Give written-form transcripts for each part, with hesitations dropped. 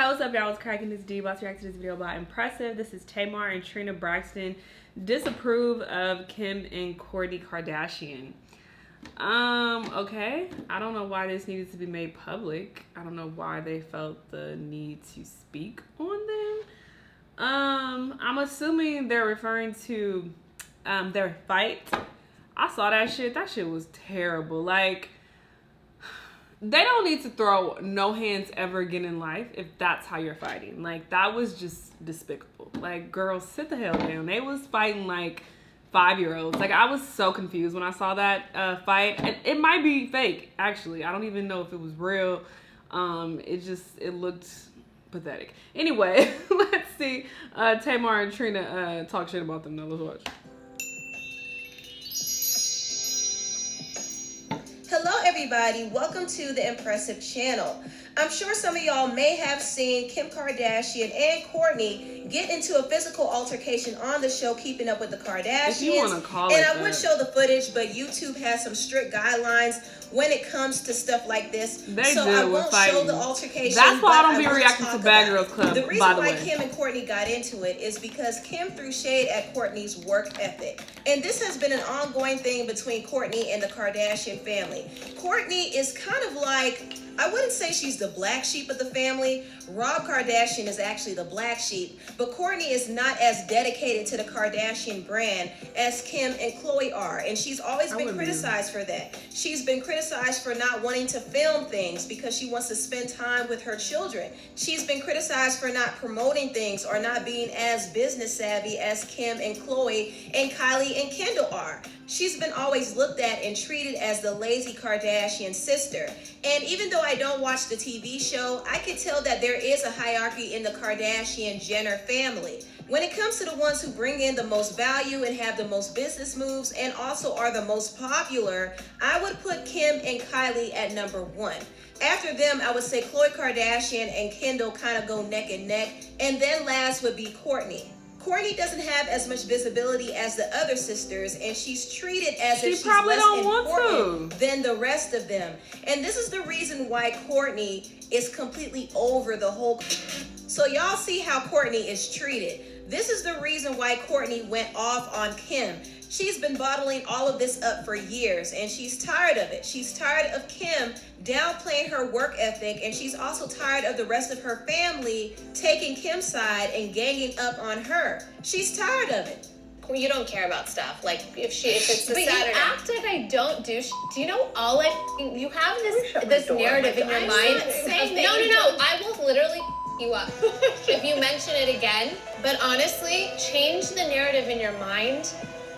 Hi, what's up, y'all? What's cracking? This D. About to react to this video about Impressive. This is Tamar and Trina Braxton disapprove of Kim and Kourtney Kardashian. Okay. I don't know why this needed to be made public. I don't know why they felt the need to speak on them. I'm assuming they're referring to their fight. I saw that shit. That shit was terrible. Like, they don't need to throw no hands ever again in life if that's how you're fighting. Like, that was just despicable. Like, girls, sit the hell down. They was fighting like 5-year-olds. Like, I was so confused when I saw that fight. It might be fake, actually. I don't even know if it was real. It looked pathetic. Anyway, let's see Tamar and Trina talk shit about them. Now, let's watch. Hello everybody, welcome to the Impressive channel. I'm sure some of y'all may have seen Kim Kardashian and Kourtney get into a physical altercation on the show Keeping Up with the Kardashians. If you want to call it and I that. would show the footage, but YouTube has some strict guidelines when it comes to stuff like this. So I won't show the altercation. That's why I don't be reacting to Bad Girls Club, the reason by the why way. Kim and Kourtney got into it is because Kim threw shade at Kourtney's work ethic. And this has been an ongoing thing between Kourtney and the Kardashian family. Kourtney is kind of like, I wouldn't say she's the black sheep of the family. Rob Kardashian is actually the black sheep, but Kourtney is not as dedicated to the Kardashian brand as Kim and Khloe are, and she's always been criticized for that. She's been criticized for not wanting to film things because she wants to spend time with her children. She's been criticized for not promoting things or not being as business savvy as Kim and Khloe and Kylie and Kendall are. She's been always looked at and treated as the lazy Kardashian sister. And even though I don't watch the TV show, I can tell that there is a hierarchy in the Kardashian-Jenner family. When it comes to the ones who bring in the most value and have the most business moves and also are the most popular, I would put Kim and Kylie at number 1. After them, I would say Khloe Kardashian and Kendall kind of go neck and neck. And then last would be Kourtney. Kourtney doesn't have as much visibility as the other sisters, and she's treated as if she's less important than the rest of them. And this is the reason why Kourtney is completely over the whole. So y'all see how Kourtney is treated. This is the reason why Kourtney went off on Kim. She's been bottling all of this up for years, and she's tired of it. She's tired of Kim downplaying her work ethic, and she's also tired of the rest of her family taking Kim's side and ganging up on her. She's tired of it. You don't care about stuff. Like, if it's a but Saturday. You act like I don't do Do you know all you have this narrative in your mind? No. I will literally you up if you mention it again. But honestly, change the narrative in your mind.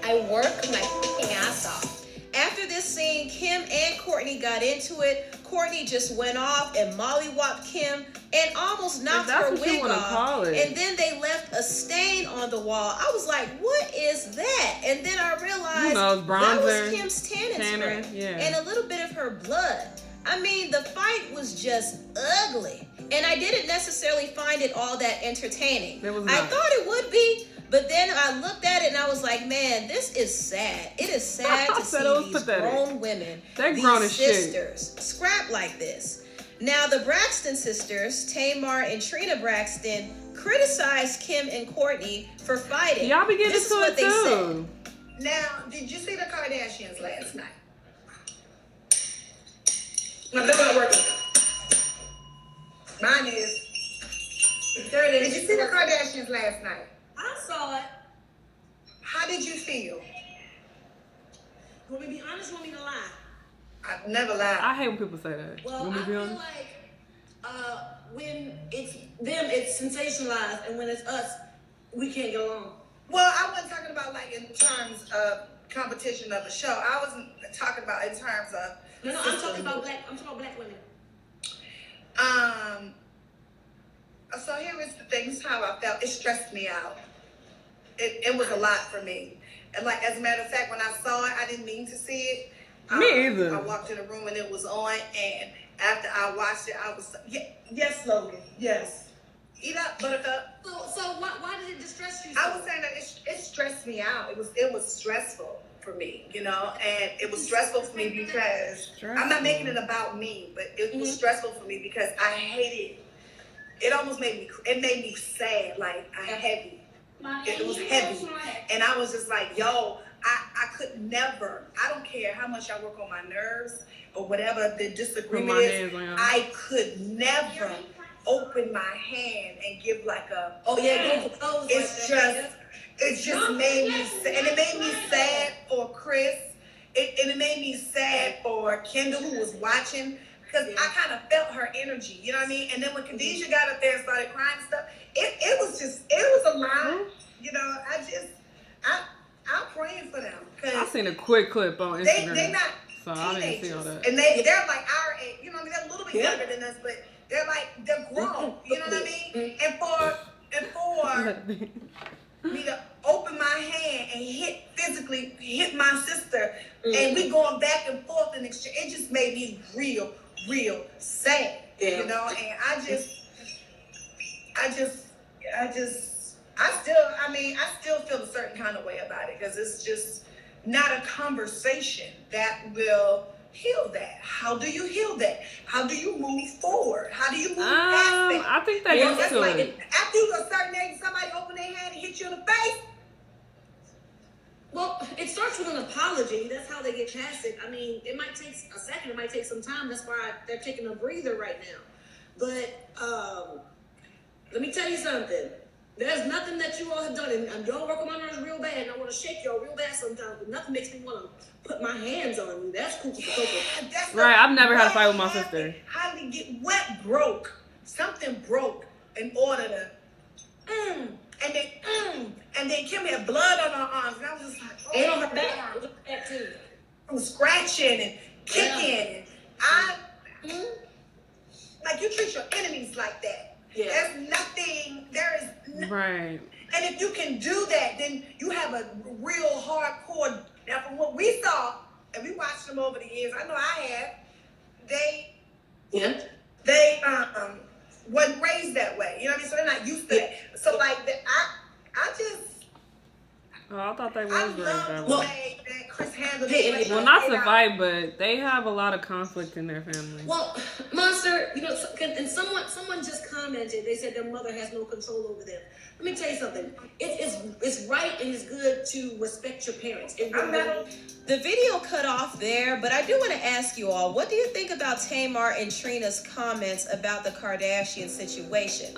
I work my fucking ass off. After this scene, Kim and Kourtney got into it. Kourtney just went off and mollywopped Kim and almost knocked her wig off. And then they left a stain on the wall. I was like, what is that? And then I realized that was Kim's tanning spray and a little bit of her blood. I mean, the fight was just ugly. And I didn't necessarily find it all that entertaining. I thought it would be. But then I looked at it and I was like, man, this is sad. It is sad to see these grown women, these sisters, scrap like this. Now, the Braxton sisters, Tamar and Trina Braxton, criticized Kim and Kourtney for fighting. Y'all be getting into it too. Now, did you see the Kardashians last night? No, they're not working. Mine is. There it is. Did you see the Kardashians last night? I saw it. How did you feel? You want me to be honest, you want me to lie? I've never lied. I hate when people say that. Well, I feel like when it's them, it's sensationalized, and when it's us, we can't get along. Well, I wasn't talking about like in terms of competition of a show. I wasn't talking about in terms of. No, I'm talking about black. I'm talking about black women. So here is the thing. This is how I felt. It stressed me out. It was a lot for me. And like, as a matter of fact, when I saw it, I didn't mean to see it. Me either. I walked in the room and it was on. And after I watched it, I was, yes, Logan, yes. Eat up, Buttercup. So why did it distress you? I was saying that it stressed me out. It was stressful for me, you know, and it was stressful for me because I'm not making it about me, but it was stressful for me because I hated it almost made me sad, like heavy. It was heavy. And I was just like, yo, I could never, I don't care how much I work on my nerves or whatever the disagreement is, I could never open my hand and give like a, it just made me sad. And it made me sad for Chris. And it made me sad for Kendall, who was watching, because I kind of felt her energy, you know what I mean? And then when Khadijah got up there and started crying and stuff, it was a lot. You know, I'm praying for them. I seen a quick clip on Instagram. They're not so teenagers. I didn't see all that. And they're like our age, you know what I mean? They're a little bit younger than us, but they're grown, you know what I mean? And for me to open my hand and physically hit my sister, and we going back and forth in exchange, it just made me real sad, you know. And I still feel a certain kind of way about it, because it's just not a conversation that will heal that. How do you heal that? How do you move forward? How do you move past that? I think that used to it. After you a certain age, somebody open their hand and hit you in the face. Well, it starts with an apology. That's how they get past it. I mean, it might take a second. It might take some time. That's why they're taking a breather right now. But let me tell you something. There's nothing that you all have done, and y'all work on my nerves real bad, and I want to shake y'all real bad sometimes, but nothing makes me want to put my hands on you. That's cool. Right, I've never had a fight with my sister. How did it get what broke? Something broke in order to and then Kim had blood on her arms, and I was just like, oh, and on her back too. I was scratching and kicking, and like, you treat your enemies like that. Yeah. Right. And if you can do that, then you have a real hardcore. Now, from what we saw, and we watched them over the years, I know I have, they wasn't raised that way. You know what I mean? So they're not used to that. So like, I thought they was raised that way. way. Chris handled it. Well, not to fight, but they have a lot of conflict in their family. Well, Monster, you know, and someone just commented. They said their mother has no control over them. Let me tell you something. It's right and it's good to respect your parents. The video cut off there, but I do want to ask you all, what do you think about Tamar and Trina's comments about the Kardashian situation?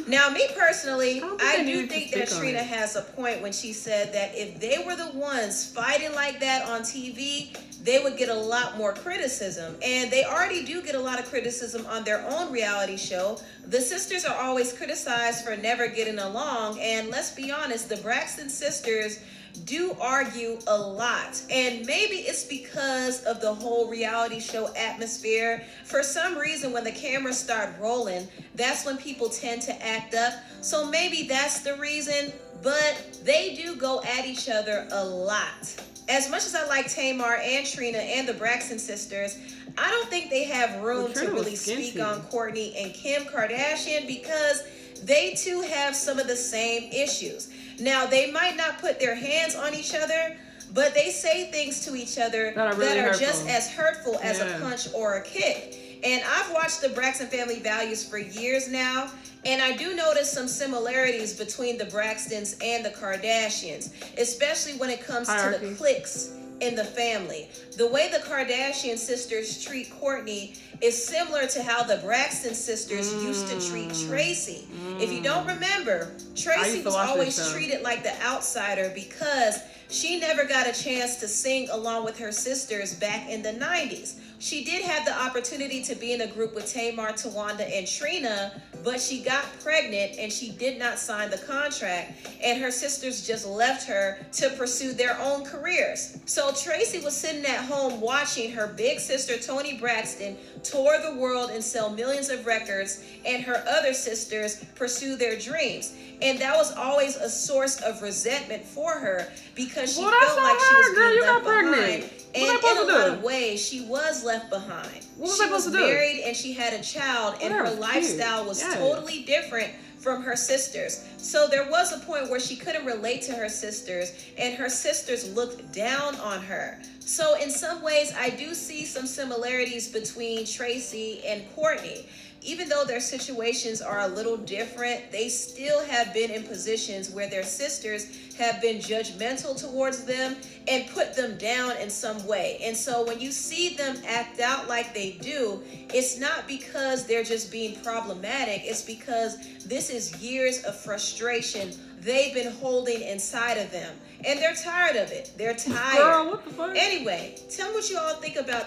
Now, me personally, I do think that Trina has a point when she said that if they were the ones fighting like that on TV, they would get a lot more criticism. And they already do get a lot of criticism on their own reality show. The sisters are always criticized for never getting along. And let's be honest, the Braxton sisters do argue a lot, and maybe it's because of the whole reality show atmosphere. For some reason, when the cameras start rolling, that's when people tend to act up. So maybe that's the reason, but they do go at each other a lot. As much as I like Tamar and Trina and the Braxton sisters, I don't think they have room to really speak on Kourtney and Kim Kardashian, because they too have some of the same issues. Now, they might not put their hands on each other, but they say things to each other that are just as hurtful as a punch or a kick. And I've watched the Braxton family values for years now, and I do notice some similarities between the Braxtons and the Kardashians, especially when it comes to the cliques in the family. The way the Kardashian sisters treat Kourtney is similar to how the Braxton sisters used to treat Tracy. If you don't remember, Tracy was always treated like the outsider because she never got a chance to sing along with her sisters back in the 90s. She did have the opportunity to be in a group with Tamar, Tawanda, and Trina, but she got pregnant and she did not sign the contract, and her sisters just left her to pursue their own careers. So Tracy was sitting at home watching her big sister, Toni Braxton, tour the world and sell millions of records, and her other sisters pursue their dreams. And that was always a source of resentment for her, because she felt like she was being left behind. And in a lot of ways, she was left behind. She was married and she had a child, and her lifestyle was totally different from her sisters. So there was a point where she couldn't relate to her sisters, and her sisters looked down on her. So in some ways, I do see some similarities between Tracy and Kourtney. even though their situations are a little different, they still have been in positions where their sisters have been judgmental towards them and put them down in some way. And so when you see them act out like they do, it's not because they're just being problematic. It's because this is years of frustration they've been holding inside of them. And they're tired of it. They're tired. Girl, what the fuck? Anyway, tell me what you all think about.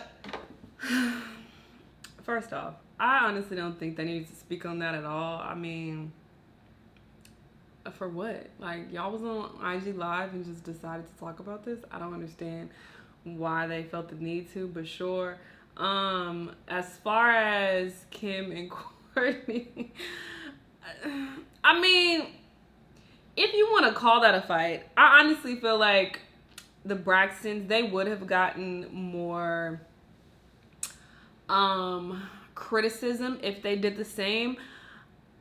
First off, I honestly don't think they need to speak on that at all. I mean, for what? Like, y'all was on IG Live and just decided to talk about this? I don't understand why they felt the need to, but sure. As far as Kim and Kourtney, I mean, if you want to call that a fight, I honestly feel like the Braxtons, they would have gotten more criticism if they did the same.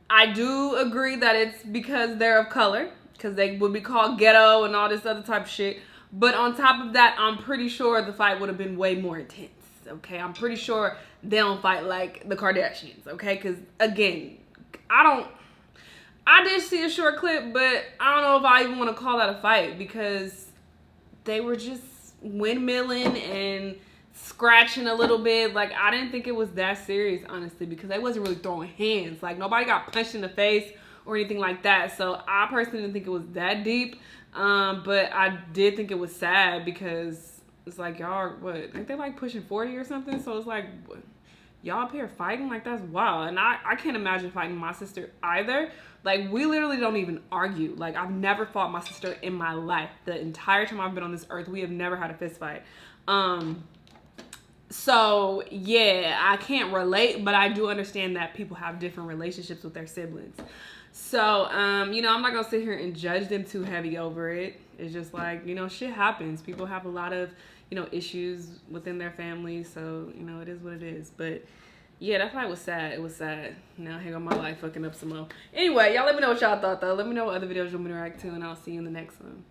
I do agree that it's because they're of color, because they would be called ghetto and all this other type of shit. But on top of that, I'm pretty sure the fight would have been way more intense. Okay, I'm pretty sure they don't fight like the Kardashians. Okay, because again, I did see a short clip, but I don't know if I even want to call that a fight, because they were just windmilling and scratching a little bit. Like, I didn't think it was that serious, honestly, because they wasn't really throwing hands. Like, nobody got punched in the face or anything like that. So I personally didn't think it was that deep. But I did think it was sad, because it's like, y'all are, what, ain't they like pushing 40 or something? So it's like, what, y'all up here fighting? Like, that's wild. And I can't imagine fighting my sister either. Like, we literally don't even argue. Like, I've never fought my sister in my life. The entire time I've been on this earth, we have never had a fist fight. So, yeah, I can't relate, but I do understand that people have different relationships with their siblings. So, you know, I'm not going to sit here and judge them too heavy over it. It's just like, you know, shit happens. People have a lot of, you know, issues within their families. So, you know, it is what it is. But, yeah, that fight was sad. It was sad. Now, here go my life fucking up some more. Anyway, y'all let me know what y'all thought, though. Let me know what other videos you want me to react to, and I'll see you in the next one.